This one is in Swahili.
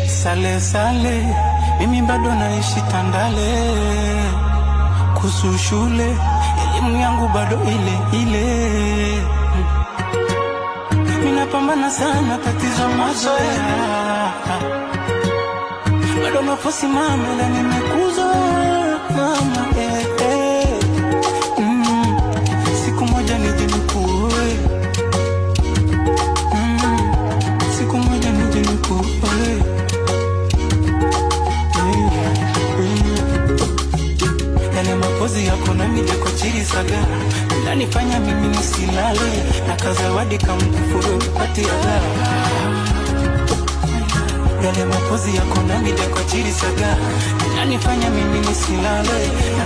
Sale sale, mimi bado naishi Tandale. Kuhusu shule, elimu yangu bado ile ile. Mimi napambana sana, tatizo mazoea. Bado nafosi mama, ila nimekuza mama, Siku moja nije nikuoe. Siku moja nije nikuoe. Yale mapozi yako na mideko chiri saga unanifanya mimi nisilale, na kazawadi kama kufuru nipati ala. Yale mapozi yako na mideko chiri saga unanifanya mimi nisilale, na